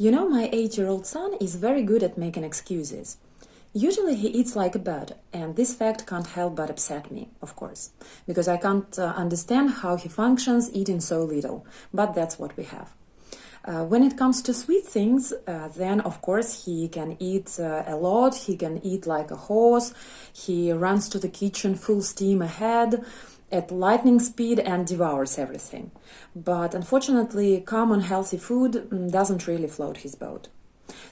You know, my 8-year-old son is very good at making excuses. Usually he eats like a bird, and this fact can't help but upset me, of course, because I can't understand how he functions eating so little, but that's what we have. When it comes to sweet things, then of course he can eat a lot, he can eat like a horse, he runs to the kitchen full steam ahead, at lightning speed and devours everything. But unfortunately, common healthy food doesn't really float his boat.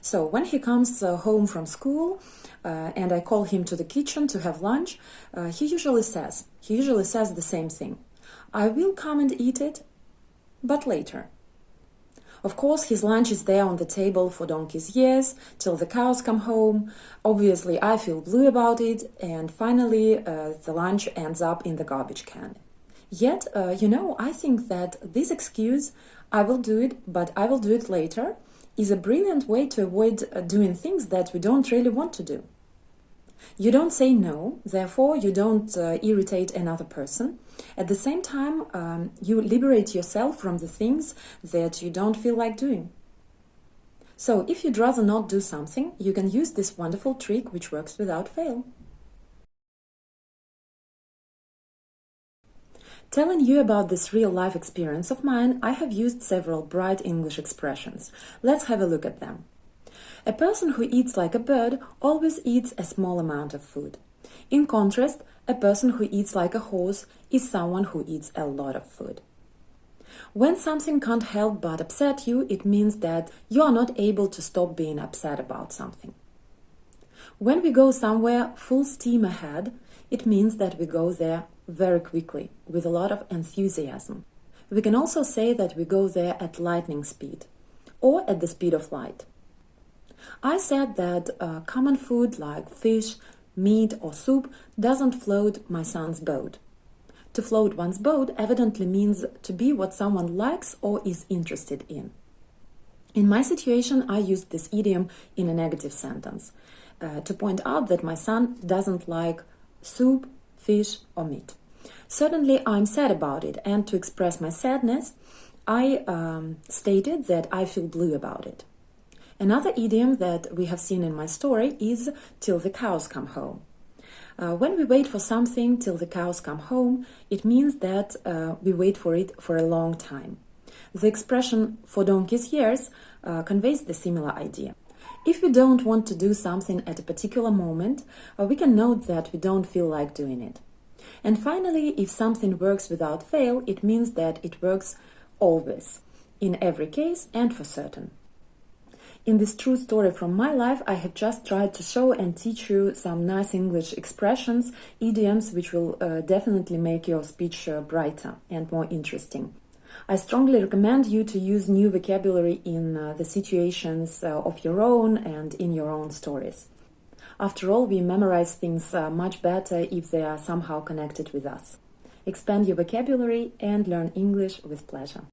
So when he comes home from school and I call him to the kitchen to have lunch, he usually says the same thing. I will come and eat it, but later. Of course, his lunch is there on the table for donkey's years, till the cows come home. Obviously, I feel blue about it, and finally, the lunch ends up in the garbage can. Yet, I think that this excuse, I will do it, but I will do it later, is a brilliant way to avoid doing things that we don't really want to do. You don't say no, therefore you don't irritate another person. At the same time, you liberate yourself from the things that you don't feel like doing. So if you'd rather not do something, you can use this wonderful trick which works without fail. Telling you about this real-life experience of mine, I have used several bright English expressions. Let's have a look at them. A person who eats like a bird always eats a small amount of food. In contrast, a person who eats like a horse is someone who eats a lot of food. When something can't help but upset you, it means that you are not able to stop being upset about something. When we go somewhere full steam ahead, it means that we go there very quickly, with a lot of enthusiasm. We can also say that we go there at lightning speed, or at the speed of light. I said that common food like fish, meat or soup doesn't float my son's boat. To float one's boat evidently means to be what someone likes or is interested in. In my situation, I used this idiom in a negative sentence to point out that my son doesn't like soup, fish or meat. Certainly, I'm sad about it, and to express my sadness, I stated that I feel blue about it. Another idiom that we have seen in my story is till the cows come home. When we wait for something till the cows come home, it means that we wait for it for a long time. The expression for donkey's years conveys the similar idea. If we don't want to do something at a particular moment, we can note that we don't feel like doing it. And finally, if something works without fail, it means that it works always, in every case and for certain. In this true story from my life, I have just tried to show and teach you some nice English expressions, idioms, which will definitely make your speech brighter and more interesting. I strongly recommend you to use new vocabulary in the situations of your own and in your own stories. After all, we memorize things much better if they are somehow connected with us. Expand your vocabulary and learn English with pleasure.